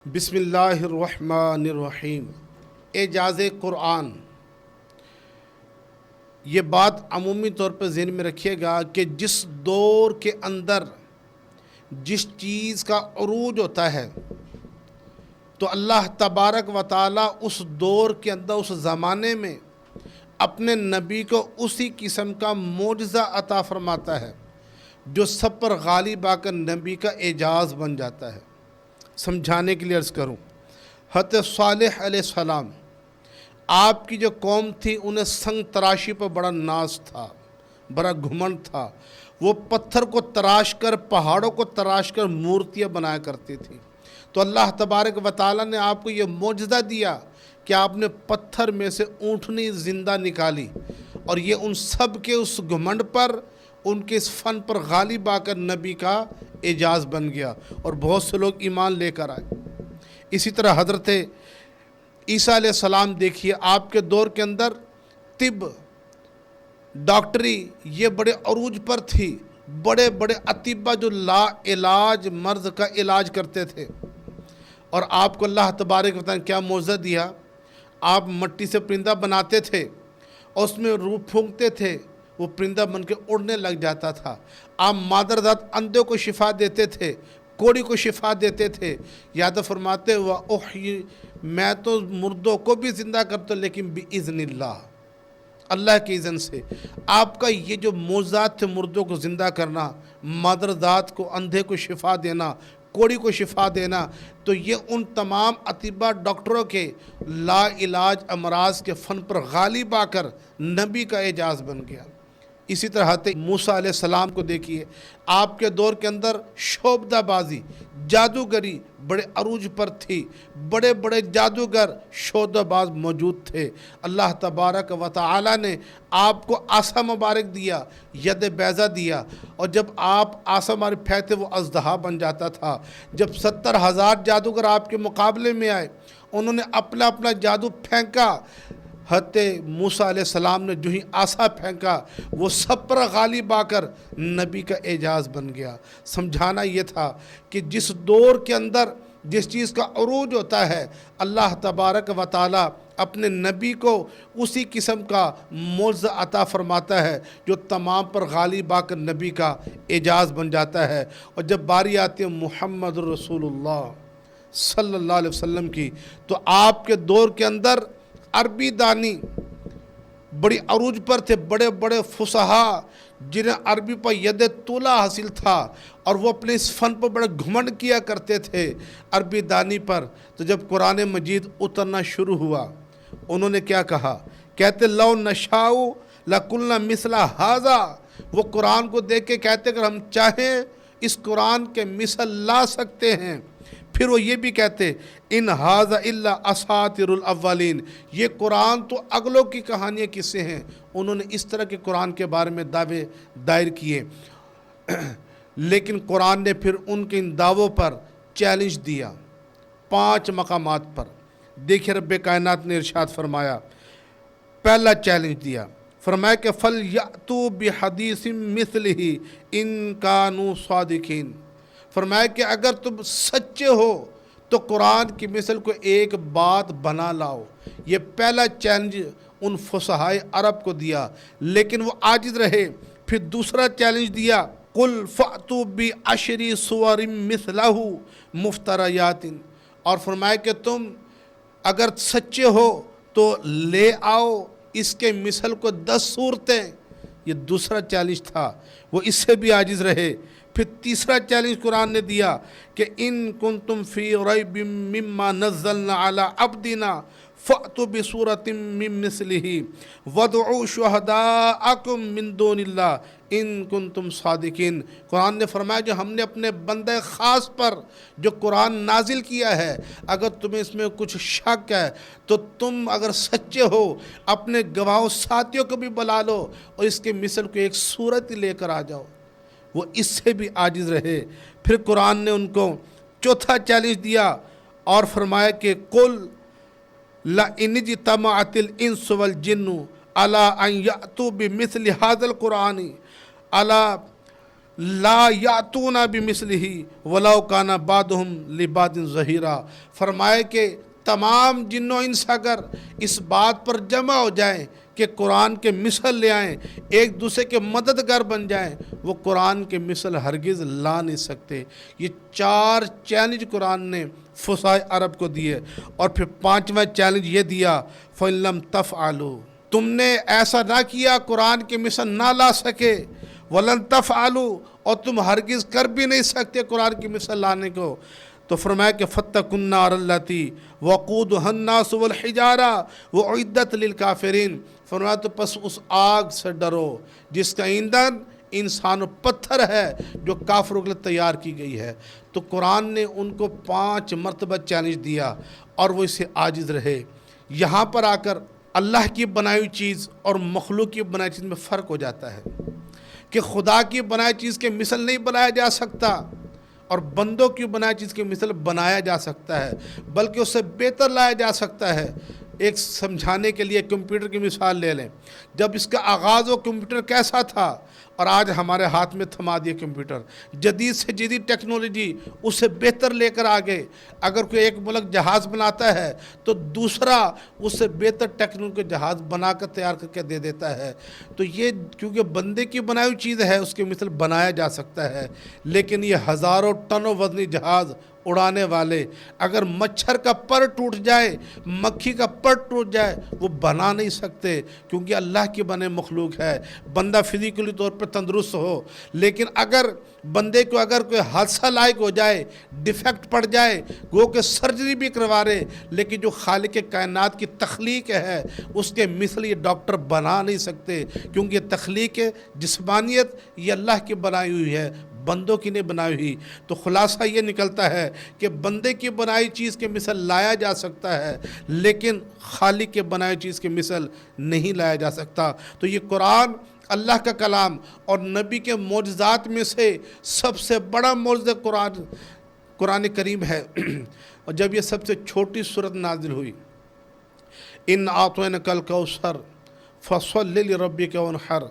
بسم اللہ الرحمن الرحیم۔ اعجاز قرآن، یہ بات عمومی طور پر ذہن میں رکھیے گا کہ جس دور کے اندر جس چیز کا عروج ہوتا ہے تو اللہ تبارک و تعالیٰ اس دور کے اندر اس زمانے میں اپنے نبی کو اسی قسم کا معجزہ عطا فرماتا ہے جو سب پر غالب آ کر نبی کا اعجاز بن جاتا ہے۔ سمجھانے کے لیے عرض کروں، حضرت صالح علیہ السلام، آپ کی جو قوم تھی انہیں سنگ تراشی پر بڑا ناز تھا، بڑا گھمنڈ تھا۔ وہ پتھر کو تراش کر، پہاڑوں کو تراش کر مورتیاں بنایا کرتی تھی۔ تو اللہ تبارک و تعالیٰ نے آپ کو یہ معجزہ دیا کہ آپ نے پتھر میں سے اونٹنی زندہ نکالی، اور یہ ان سب کے اس گھمنڈ پر، ان کے اس فن پر غالب آ کر نبی کا اعجاز بن گیا، اور بہت سے لوگ ایمان لے کر آئے۔ اسی طرح حضرت عیسیٰ علیہ السلام دیکھیے، آپ کے دور کے اندر طب، ڈاکٹری یہ بڑے عروج پر تھی۔ بڑے بڑے اطباء جو لا علاج مرض کا علاج کرتے تھے، اور آپ کو اللہ تبارک و تعالیٰ نے کیا معجزہ دیا۔ آپ مٹی سے پرندہ بناتے تھے اور اس میں روح پھونکتے تھے، وہ پرندہ بن کے اڑنے لگ جاتا تھا۔ آپ مادر ذات اندھے کو شفا دیتے تھے، کوڑی کو شفا دیتے تھے۔ یاد فرماتے ہوا میں تو مردوں کو بھی زندہ کرتا ہوں، لیکن بِإِذْنِ اللہ، اللہ کی اذن سے۔ آپ کا یہ جو معجزات تھے، مردوں کو زندہ کرنا، مادر ذات کو، اندھے کو شفا دینا، کوڑی کو شفا دینا، تو یہ ان تمام اطباء ڈاکٹروں کے لا علاج امراض کے فن پر غالب آ کر نبی کا اعجاز بن گیا۔ اسی طرح حضرت موسیٰ علیہ السلام کو دیکھیے، آپ کے دور کے اندر شعبدہ بازی، جادوگری بڑے عروج پر تھی۔ بڑے بڑے جادوگر، شعبدہ باز موجود تھے۔ اللہ تبارک و تعالی نے آپ کو عصا مبارک دیا، ید بیضہ دیا، اور جب آپ عصا مبارک پھینکتے وہ اژدہا بن جاتا تھا۔ جب 70,000 جادوگر آپ کے مقابلے میں آئے، انہوں نے اپنا اپنا جادو پھینکا۔ حضرت موسیٰ علیہ السلام نے جو ہی عصا پھینکا، وہ سب پر غالب آ کر نبی کا اعجاز بن گیا۔ سمجھانا یہ تھا کہ جس دور کے اندر جس چیز کا عروج ہوتا ہے، اللہ تبارک و تعالیٰ اپنے نبی کو اسی قسم کا معجزہ عطا فرماتا ہے جو تمام پر غالب آ کر نبی کا اعجاز بن جاتا ہے۔ اور جب باری آتی ہے محمد رسول اللہ صلی اللہ علیہ وسلم کی، تو آپ کے دور کے اندر عربی دانی بڑی عروج پر تھے، بڑے بڑے فصحاء جنہیں عربی پر ید طولہ حاصل تھا، اور وہ اپنے اس فن پر بڑے گھمنڈ کیا کرتے تھے عربی دانی پر۔ تو جب قرآن مجید اترنا شروع ہوا، انہوں نے کیا کہا؟ کہتے لو نشاء لقلنا مثل ھذا۔ وہ قرآن کو دیکھ کے کہتے اگر ہم چاہیں اس قرآن کے مثل لا سکتے ہیں۔ پھر وہ یہ بھی کہتے ان ھذا الا اساطیر الاولین، یہ قرآن تو اگلوں کی کہانیاں قصے ہیں۔ انہوں نے اس طرح کے قرآن کے بارے میں دعوے دائر کیے، لیکن قرآن نے پھر ان کے ان دعووں پر چیلنج دیا 5 مقامات پر۔ دیکھیں رب کائنات نے ارشاد فرمایا، پہلا چیلنج دیا، فرمایا کہ فَلْيَأْتُوا بِحَدِيثٍ مِثْلِهِ إِن كَانُوا صَادِقِينَ۔ فرمایا کہ اگر تم سچے ہو تو قرآن کی مثل کو ایک بات بنا لاؤ۔ یہ پہلا چیلنج ان فصحائے عرب کو دیا، لیکن وہ عاجز رہے۔ پھر دوسرا چیلنج دیا، قُلْ فَأْتُوا بِعَشْرِ صُوَرٍ مِثْلَهُ مُفْتَرَيَاتٍ، اور فرمایا کہ تم اگر سچے ہو تو لے آؤ اس کے مثل کو 10 صورتیں۔ یہ دوسرا چیلنج تھا، وہ اس سے بھی عاجز رہے۔ پھر تیسرا چیلنج قرآن نے دیا کہ ان کنتم فی ریب مما نزلنا علی عبدنا فأتوا بسورۃ من مثلہ وادعوا شہداءکم من دون اللہ ان کنتم صادقین۔ قرآن نے فرمایا جو ہم نے اپنے بندہ خاص پر جو قرآن نازل کیا ہے، اگر تمہیں اس میں کچھ شک ہے تو تم اگر سچے ہو اپنے گواہوں ساتھیوں کو بھی بلا لو اور اس کے مثل کو ایک صورت لے کر آ جاؤ۔ وہ اس سے بھی عاجز رہے۔ پھر قرآن نے ان کو چوتھا چیلنج دیا اور فرمایا کہ قُلْ لَئِنِ اجْتَمَعَتِ الْإِنسُ وَالْجِنُّ عَلَىٰ أَن يَأْتُوا بِمِثْلِ هَذَا الْقُرْآنِ عَلَىٰ لا یاتونا بمثلہ ولو کان بعضهم لبعض ظہیرا، فرمائے کہ تمام جن و انس اگر اس بات پر جمع ہو جائیں کہ قرآن کے مثل لے آئیں، ایک دوسرے کے مددگار بن جائیں، وہ قرآن کے مثل ہرگز لا نہیں سکتے۔ یہ 4 چیلنج قرآن نے فصاحِ عرب کو دیے، اور پھر 5واں چیلنج یہ دیا فَإِن لَّمْ تَفْعَلُوا، تم نے ایسا نہ کیا، قرآن کے مثل نہ لا سکے، وَلَن تَفْعَلُوا، اور تم ہرگز کر بھی نہیں سکتے قرآن کی مثل لانے کو، تو فرمایا کہ فَاتَّقُوا النَّارَ الَّتِي وَقُودُهَا النَّاسُ وَالْحِجَارَةُ وَأُعِدَّتْ لِلْكَافِرِينَ، فرمایا تو پس اس آگ سے ڈرو جس کا ایندھن انسان و پتھر ہے، جو کافروں کے لیے تیار کی گئی ہے۔ تو قرآن نے ان کو 5 مرتبہ چیلنج دیا اور وہ اسے عاجز رہے۔ یہاں پر آ کر اللہ کی بنائی ہوئی چیز اور مخلوق کی بنائی چیز میں فرق ہو جاتا ہے کہ خدا کی بنائی چیز کے مثل نہیں بنایا جا سکتا، اور بندوں کی بنائی چیز کی مثل بنایا جا سکتا ہے، بلکہ اس سے بہتر لایا جا سکتا ہے۔ ایک سمجھانے کے لیے کمپیوٹر کی مثال لے لیں، جب اس کا آغاز وہ کمپیوٹر کیسا تھا، اور آج ہمارے ہاتھ میں تھما دیا کمپیوٹر، جدید سے جدید ٹیکنالوجی اس سے بہتر لے کر آگے۔ اگر کوئی ایک ملک جہاز بناتا ہے تو دوسرا اس سے بہتر ٹیکنالوجی جہاز بنا کر تیار کر کے دے دیتا ہے۔ تو یہ کیونکہ بندے کی بنائی ہوئی چیز ہے، اس کے مثل بنایا جا سکتا ہے، لیکن یہ ہزاروں ٹنوں وزنی جہاز اڑانے والے، اگر مچھر کا پر ٹوٹ جائے، مکھی کا پر ٹوٹ جائے، وہ بنا نہیں سکتے، کیونکہ اللہ کی بنے مخلوق ہے۔ بندہ فزیکلی طور پر تندرست ہو، لیکن اگر بندے کو اگر کوئی حادثہ لائق ہو جائے، ڈیفیکٹ پڑ جائے، گو کہ سرجری بھی کروا رہے، لیکن جو خالق کائنات کی تخلیق ہے اس کے مثل یہ ڈاکٹر بنا نہیں سکتے، کیونکہ یہ تخلیق جسمانیت یہ اللہ کی بنائی ہوئی ہے، بندوں کی نہیں بنائی ہوئی۔ تو خلاصہ یہ نکلتا ہے کہ بندے کی بنائی چیز کے مثل لایا جا سکتا ہے، لیکن خالق کے بنائی چیز کے مثل نہیں لایا جا سکتا۔ تو یہ قرآن اللہ کا کلام اور نبی کے معجزات میں سے سب سے بڑا معجزہ قرآن کریم ہے۔ اور جب یہ سب سے چھوٹی سورت نازل ہوئی، ان اعطیناک الکوثر فصل لربک وانحر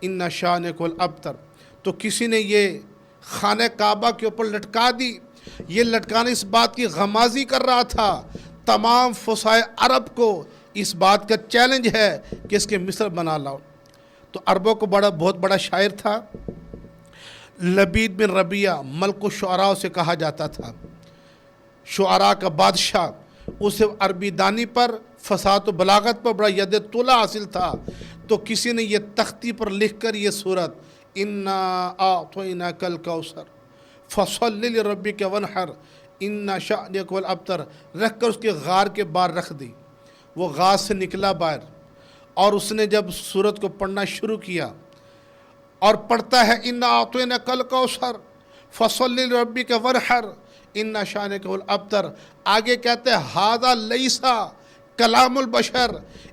ان شانک الابتر، تو کسی نے یہ خانہ کعبہ کے اوپر لٹکا دی۔ یہ لٹکانے اس بات کی غمازی کر رہا تھا، تمام فصاحِ عرب کو اس بات کا چیلنج ہے کہ اس کے مثل بنا لاؤ۔ تو عربوں کو بہت بڑا شاعر تھا، لبید بن ربیہ، ملک الشعراء سے کہا جاتا تھا، شعراء کا بادشاہ۔ اسے عربی دانی پر، فصاحت و بلاغت پر بڑا ید طلع حاصل تھا۔ تو کسی نے یہ تختی پر لکھ کر یہ سورت انا اعطیناک الکوثر فصل لربک وانحر ان شانک الابتر رکھ کر اس کے غار کے باہر رکھ دی۔ وہ غار سے نکلا باہر، اور اس نے جب سورت کو پڑھنا شروع کیا اور پڑھتا ہے انا اعطیناک الکوثر فصل لربک وانحر ان شانک الابتر، آگے کہتے ہیں ھذا لیس کلام البشر،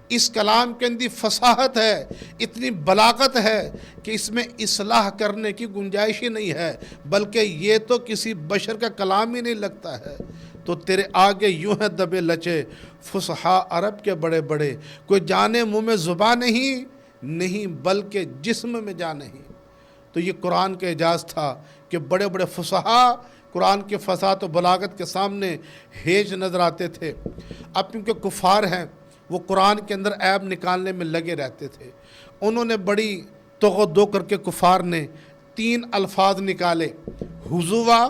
اس کلام کے اندر فصاحت ہے، اتنی بلاغت ہے کہ اس میں اصلاح کرنے کی گنجائش ہی نہیں ہے، بلکہ یہ تو کسی بشر کا کلام ہی نہیں لگتا ہے۔ تو تیرے آگے یوں ہے دبے لچے فصحاء عرب کے بڑے بڑے، کوئی جانے منہ میں زبان نہیں بلکہ جسم میں جان نہیں۔ تو یہ قرآن کا اعجاز تھا کہ بڑے بڑے فصحاء قرآن کے فصاحت و بلاغت کے سامنے ہیج نظر آتے تھے۔ اب کیونکہ کفار ہیں، وہ قرآن کے اندر عیب نکالنے میں لگے رہتے تھے، انہوں نے بڑی توغ کر کے کفار نے 3 الفاظ نکالے، حضوا،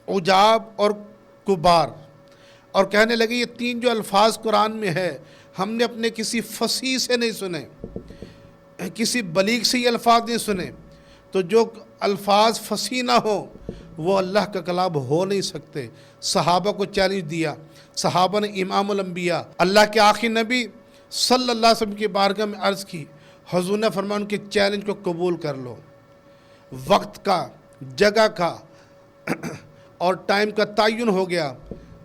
عجاب اور کبار، اور کہنے لگے یہ 3 جو الفاظ قرآن میں ہے ہم نے اپنے کسی فصیح سے نہیں سنے، کسی بلیغ سے یہ الفاظ نہیں سنے۔ تو جو الفاظ فصیح نہ ہو وہ اللہ کا کلام ہو نہیں سکتے۔ صحابہ کو چیلنج دیا، صحابہ نے امام الانبیاء اللہ کے آخری نبی صلی اللہ علیہ وسلم کی بارگاہ میں عرض کی، حضور نے فرمایا ان کے چیلنج کو قبول کر لو۔ وقت کا، جگہ کا اور ٹائم کا تعین ہو گیا،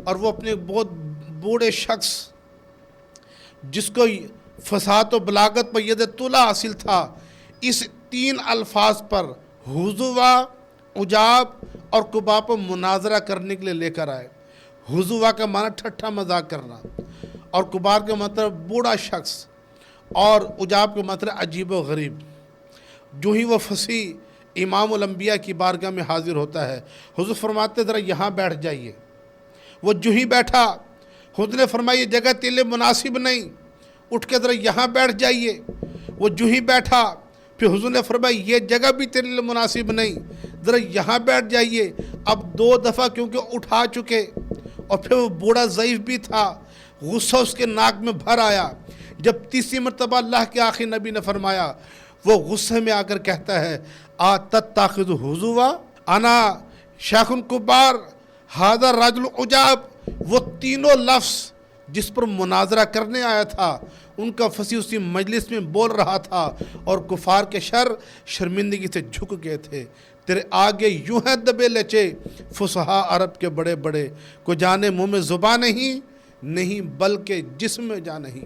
اور وہ اپنے بہت بوڑھے شخص جس کو فصاحت و بلاغت پر ید طلع حاصل تھا، اس 3 الفاظ پر حضوا، عجاب اور کبار پر مناظرہ کرنے کے لیے لے کر آئے۔ حضوا کا معنی ٹھٹھا مذاق کرنا، اور کبار کا مطلب بوڑھا شخص، اور عجاب کا مطلب عجیب و غریب۔ جو ہی وہ فصیح امام الانبیاء کی بارگاہ میں حاضر ہوتا ہے۔ حضور فرماتے ذرا یہاں بیٹھ جائیے۔ وہ جو ہی بیٹھا، حضور نے فرمایا یہ جگہ تیرے لیے مناسب نہیں، اٹھ کے ذرا یہاں بیٹھ جائیے۔ وہ جو ہی بیٹھا، پھر حضور نے فرمایا یہ جگہ بھی تیرے لیے مناسب نہیں، ذرا یہاں بیٹھ جائیے۔ اب 2 دفعہ کیونکہ اٹھا چکے، اور پھر وہ بوڑھا ضعیف بھی تھا، غصہ اس کے ناک میں بھر آیا۔ جب تیسری مرتبہ اللہ کے آخری نبی نے فرمایا، وہ غصے میں آ کر کہتا ہے تتخذ حضوا انا شیخ کبار ھذا الرجل عجاب۔ وہ تینوں لفظ جس پر مناظرہ کرنے آیا تھا، ان کا فصیح اسی مجلس میں بول رہا تھا، اور کفار کے شرمندگی سے جھک گئے تھے۔ تیرے آگے یوں ہیں دبے لچے فصحاء عرب کے بڑے بڑے، کو جانے منہ میں زبان نہیں بلکہ جسم میں جان نہیں۔